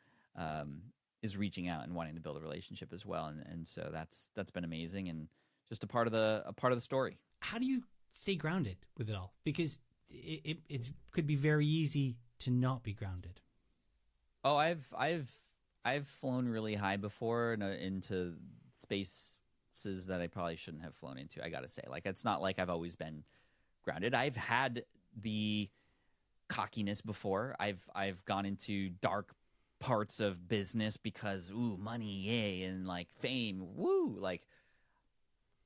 is reaching out and wanting to build a relationship as well. And so that's been amazing, and just a part of the story. How do you stay grounded with it all? Because it could be very easy to not be grounded. Oh, I've flown really high before into spaces that I probably shouldn't have flown into. I got to say, like, it's not like I've always been grounded. I've had the cockiness before. I've gone into dark parts of business because money, yay, and like fame, woo, like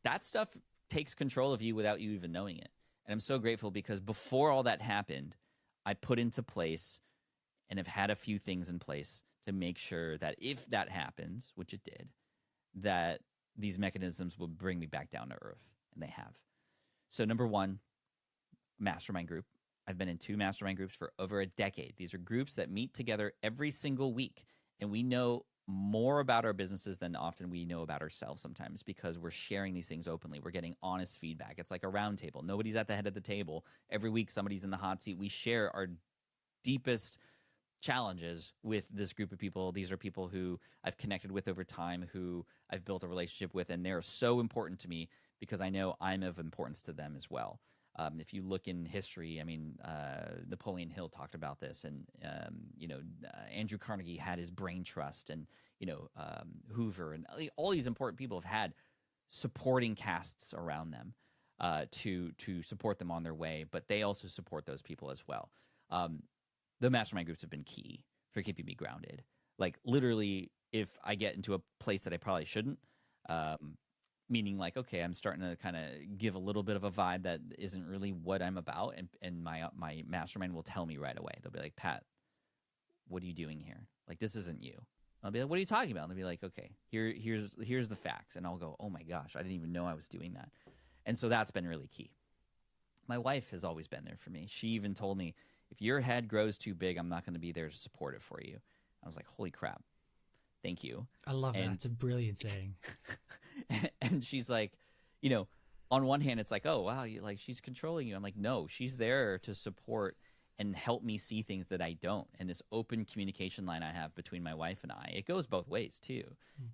that stuff takes control of you without you even knowing it. And I'm so grateful because before all that happened, I put into place and have had a few things in place to make sure that if that happens, which it did, that these mechanisms will bring me back down to earth, and they have. So number one, mastermind group. I've been in 2 mastermind groups for over a decade. These are groups that meet together every single week, and we know more about our businesses than often we know about ourselves sometimes, because we're sharing these things openly. We're getting honest feedback. It's like a round table. Nobody's at the head of the table. Every week, somebody's in the hot seat. We share our deepest challenges with this group of people. These are people who I've connected with over time, who I've built a relationship with, and they're so important to me because I know I'm of importance to them as well. If you look in history, I mean, Napoleon Hill talked about this, and Andrew Carnegie had his brain trust, and Hoover, and all these important people have had supporting casts around them to support them on their way, but they also support those people as well. The mastermind groups have been key for keeping me grounded. Like, literally, if I get into a place that I probably shouldn't, meaning like, okay, I'm starting to kind of give a little bit of a vibe that isn't really what I'm about, and my mastermind will tell me right away. They'll be like, Pat, what are you doing here? Like, this isn't you. I'll be like, what are you talking about? And they'll be like, okay, here's the facts. And I'll go, oh my gosh, I didn't even know I was doing that. And so that's been really key. My wife has always been there for me. She even told me, if your head grows too big, I'm not going to be there to support it for you. I was like, holy crap. Thank you. I love that. It's a brilliant saying. And she's like, on one hand, it's like, oh wow, she's controlling you. I'm like, no, she's there to support and help me see things that I don't. And this open communication line I have between my wife and I, it goes both ways too,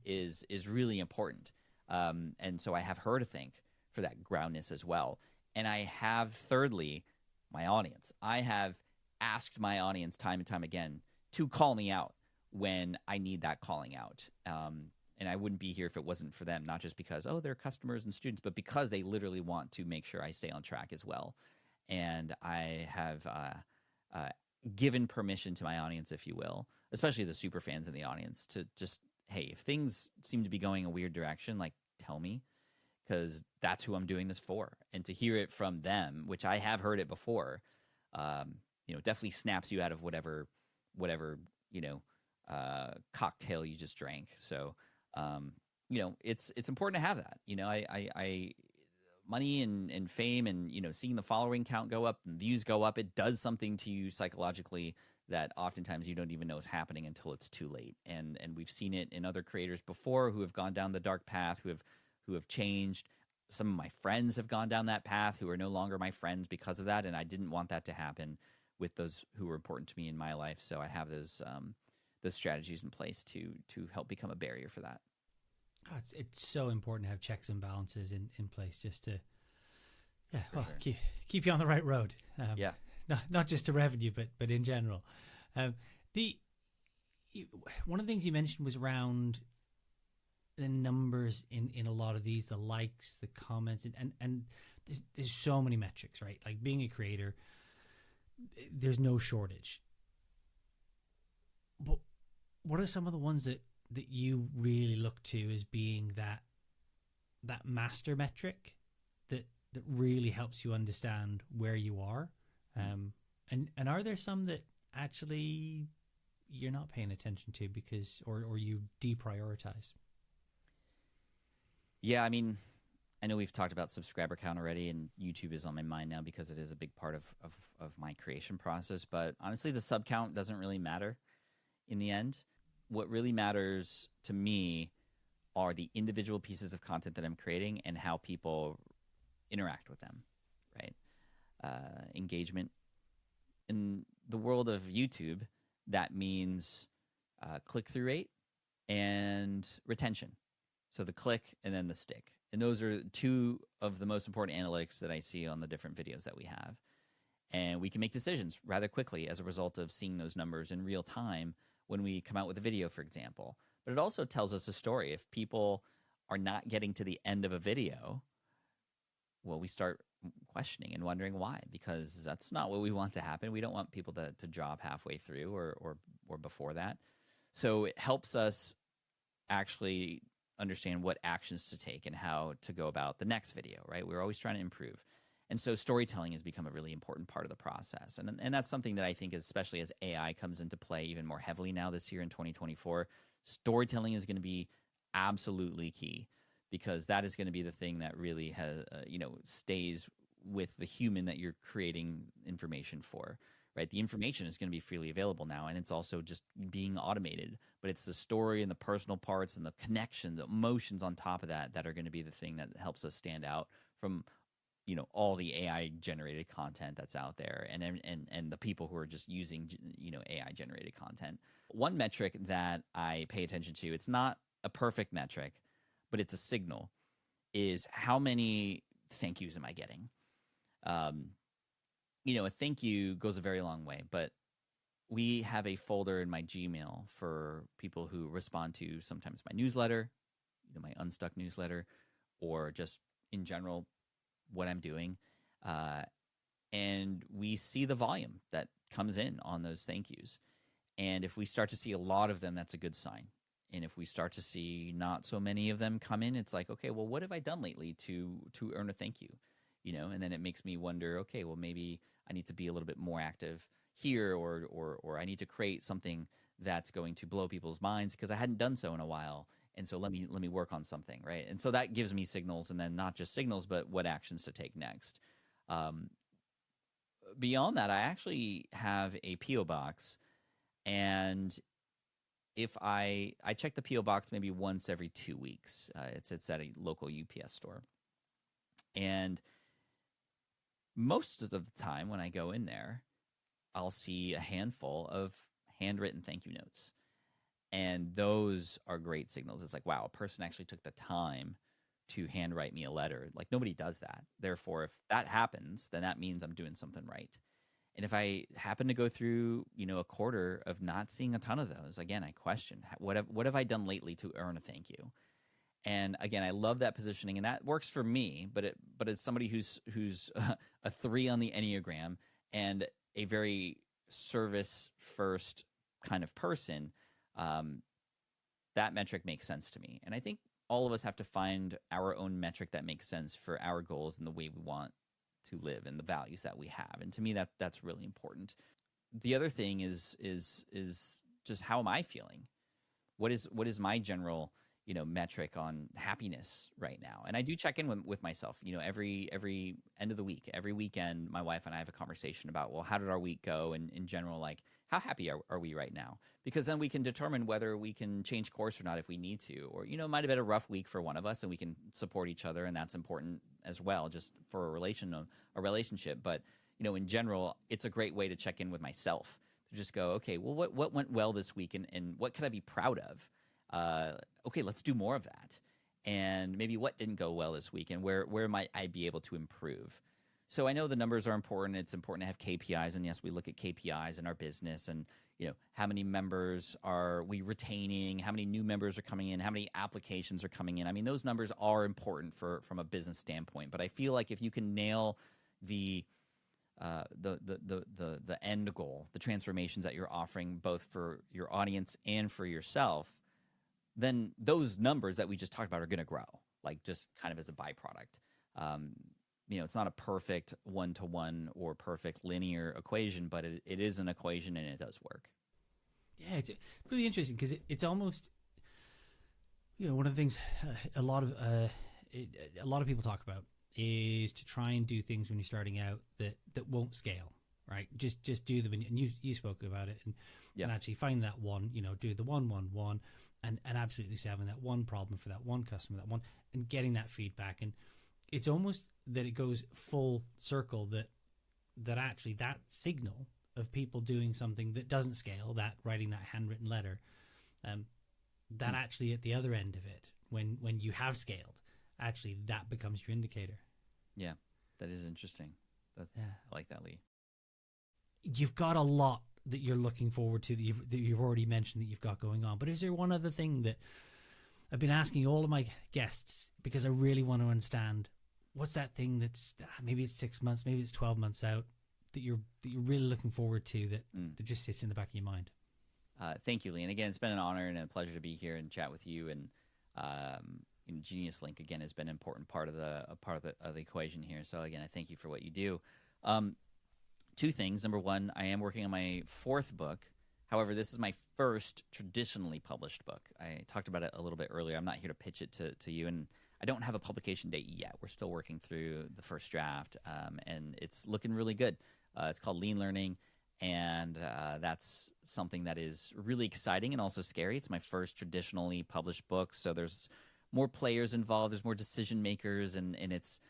is really important. And so I have her to thank for that groundness as well. And I have, thirdly, my audience. I have asked my audience time and time again to call me out when I need that calling out. And I wouldn't be here if it wasn't for them, not just because, oh, they're customers and students, but because they literally want to make sure I stay on track as well. And I have given permission to my audience, if you will, especially the super fans in the audience, to just, hey, if things seem to be going a weird direction, like, tell me, because that's who I'm doing this for. And to hear it from them, which I have heard it before, definitely snaps you out of whatever cocktail you just drank. So, it's important to have that. I money and fame and, seeing the following count go up and views go up, it does something to you psychologically that oftentimes you don't even know is happening until it's too late. And we've seen it in other creators before who have gone down the dark path, who have changed. Some of my friends have gone down that path who are no longer my friends because of that. And I didn't want that to happen with those who were important to me in my life. So I have those strategies in place to help become a barrier for that. Oh, it's so important to have checks and balances in place just to Sure. keep you on the right road. Yeah. Not just to revenue, but in general. One of the things you mentioned was around the numbers in a lot of these, the likes, the comments, and there's so many metrics, right? Like being a creator, there's no shortage. But what are some of the ones that you really look to as being that master metric that really helps you understand where you are? And are there some that actually you're not paying attention to because or you deprioritize? Yeah, I mean, I know we've talked about subscriber count already, and YouTube is on my mind now because it is a big part of my creation process. But honestly, the sub count doesn't really matter in the end. What really matters to me are the individual pieces of content that I'm creating and how people interact with them, right? Engagement. In the world of YouTube, that means click-through rate and retention. So the click and then the stick. And those are two of the most important analytics that I see on the different videos that we have. And we can make decisions rather quickly as a result of seeing those numbers in real time when we come out with a video, for example. But it also tells us a story. If people are not getting to the end of a video, well, we start questioning and wondering why, because that's not what we want to happen. We don't want people to drop halfway through or before that. So it helps us actually understand what actions to take and how to go about the next video, right? We're always trying to improve. And so storytelling has become a really important part of the process. And that's something that I think, especially as AI comes into play even more heavily now this year in 2024, storytelling is going to be absolutely key, because that is going to be the thing that really has, stays with the human that you're creating information for, right? The information is going to be freely available now, and it's also just being automated. But it's the story and the personal parts and the connection, the emotions on top of that are going to be the thing that helps us stand out from all the AI generated content that's out there, and the people who are just using AI generated content. One metric that I pay attention to, it's not a perfect metric, but it's a signal, is how many thank yous am I getting? A thank you goes a very long way, but we have a folder in my Gmail for people who respond to sometimes my newsletter, my Unstuck newsletter, or just in general what I'm doing. And we see the volume that comes in on those thank yous. And if we start to see a lot of them, that's a good sign. And if we start to see not so many of them come in, it's like, okay, well, what have I done lately to earn a thank you? And then it makes me wonder, okay, well, maybe I need to be a little bit more active here, or I need to create something that's going to blow people's minds because I hadn't done so in a while. And so let me work on something, right? And so that gives me signals, and then not just signals, but what actions to take next. Beyond that, I actually have a P.O. box, and if I check the P.O. box maybe once every 2 weeks. It's at a local UPS store. And most of the time when I go in there, I'll see a handful of handwritten thank you notes. And those are great signals. It's like, wow, a person actually took the time to handwrite me a letter. Like, nobody does that. Therefore, if that happens, then that means I'm doing something right. And if I happen to go through, a quarter of not seeing a ton of those, again, I question, what have I done lately to earn a thank you? And again, I love that positioning, and that works for me. But as somebody who's a 3 on the Enneagram and a very service first kind of person, that metric makes sense to me. And I think all of us have to find our own metric that makes sense for our goals and the way we want to live and the values that we have. And to me, that's really important. The other thing is just, how am I feeling? What is my general metric on happiness right now? And I do check in with myself, every end of the week, every weekend. My wife and I have a conversation about, well, how did our week go? And in general, like, how happy are we right now? Because then we can determine whether we can change course or not if we need to. Or, it might have been a rough week for one of us, and we can support each other, and that's important as well, just for a relationship. But, in general, it's a great way to check in with myself, to just go, okay, well, what went well this week, and what could I be proud of? Okay, let's do more of that. And maybe what didn't go well this week, and where might I be able to improve? So I know the numbers are important. It's important to have KPIs, and yes, we look at KPIs in our business, and how many members are we retaining, how many new members are coming in, how many applications are coming in. I mean, those numbers are important from a business standpoint. But I feel like if you can nail the end goal, the transformations that you're offering, both for your audience and for yourself, then those numbers that we just talked about are going to grow, like, just kind of as a byproduct. It's not a perfect one-to-one or perfect linear equation, but it is an equation, and it does work. Yeah, it's really interesting because it's almost, one of the things a lot of people talk about is to try and do things when you're starting out that won't scale, right? Just do them, and you spoke about it, and actually find that one, do the 1-1-1, and absolutely solving that one problem for that one customer, that one, and getting that feedback. And it's almost that it goes full circle, that actually that signal of people doing something that doesn't scale, that writing that handwritten letter, that actually at the other end of it, when you have scaled, actually that becomes your indicator. Yeah, that is interesting. I like that, Lee. You've got a lot that you're looking forward to, that you've already mentioned that you've got going on. But is there one other thing that I've been asking all of my guests, because I really want to understand, what's that thing that's maybe it's 6 months, maybe it's 12 months out, that you're really looking forward to, that just sits in the back of your mind? Thank you, Lee. And again, it's been an honor and a pleasure to be here and chat with you. And Genius Link again has been an important part of the equation here. So again, I thank you for what you do. 2 things. Number one, I am working on my 4th book. However, this is my first traditionally published book. I talked about it a little bit earlier. I'm not here to pitch it to you, and I don't have a publication date yet. We're still working through the first draft, and it's looking really good. It's called Lean Learning, and that's something that is really exciting and also scary. It's my first traditionally published book, so there's more players involved. There's more decision makers, and it's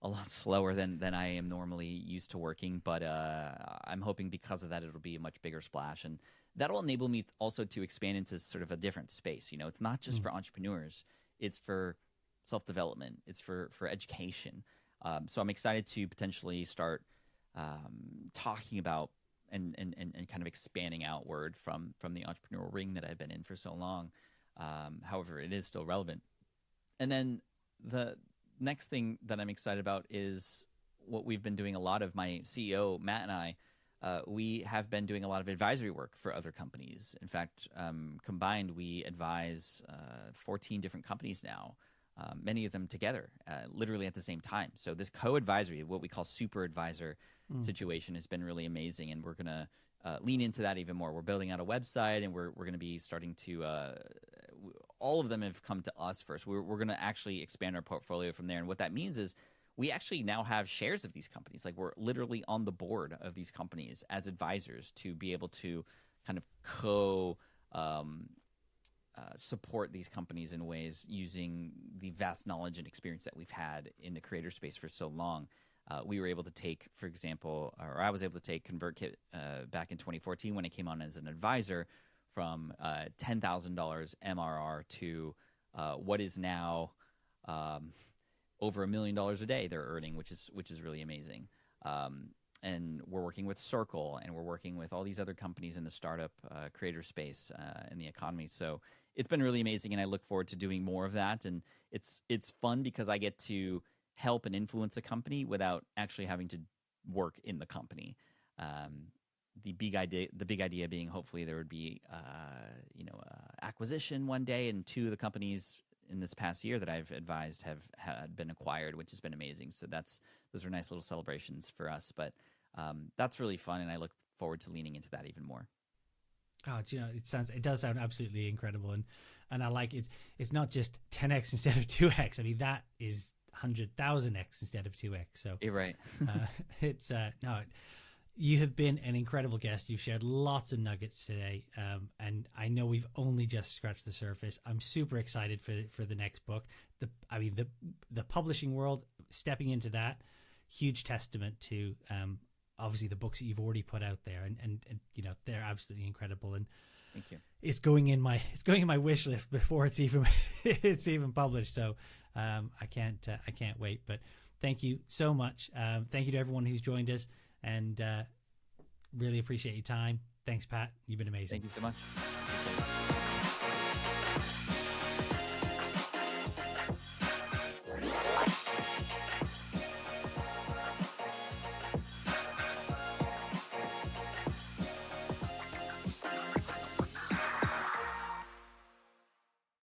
a lot slower than I am normally used to working, but I'm hoping because of that it'll be a much bigger splash, and that'll enable me also to expand into sort of a different space. It's not just for entrepreneurs, it's for self-development, it's for education. So I'm excited to potentially start talking about and kind of expanding outward from the entrepreneurial ring that I've been in for so long. However, it is still relevant. And then the next thing that I'm excited about is what we've been doing a lot of. My CEO, Matt, and I, we have been doing a lot of advisory work for other companies. In fact, combined, we advise 14 different companies now, many of them together, literally at the same time. So this co-advisory, what we call super advisor situation, has been really amazing, and we're going to lean into that even more. We're building out a website, and we're going to be starting to all of them have come to us first. We're going to actually expand our portfolio from there. And what that means is we actually now have shares of these companies. Like, we're literally on the board of these companies as advisors to be able to kind of support these companies in ways using the vast knowledge and experience that we've had in the creator space for so long. We were able to take, for example, or I was able to take ConvertKit back in 2014 when I came on as an advisor from $10,000 MRR to what is now over $1 million a day they're earning, which is really amazing. And we're working with Circle, and we're working with all these other companies in the startup creator space in the economy. So it's been really amazing, and I look forward to doing more of that. And it's fun because I get to help and influence a company without actually having to work in the company. The big idea being hopefully there would be acquisition one day, and 2 of the companies in this past year that I've advised had been acquired, which has been amazing. So those are nice little celebrations for us. But that's really fun, and I look forward to leaning into that even more. Oh, it does sound absolutely incredible, and I like it. It's not just 10x instead of 2x. I mean, that is 100,000x instead of 2x. So you're right. You have been an incredible guest. You've shared lots of nuggets today, and I know we've only just scratched the surface. I'm super excited for the next book. The publishing world, stepping into that, huge testament to obviously the books that you've already put out there, and they're absolutely incredible. And thank you. It's going in my wish list before it's even published. So I can't wait. But thank you so much. Thank you to everyone who's joined us. And really appreciate your time. Thanks, Pat. You've been amazing. Thank you so much.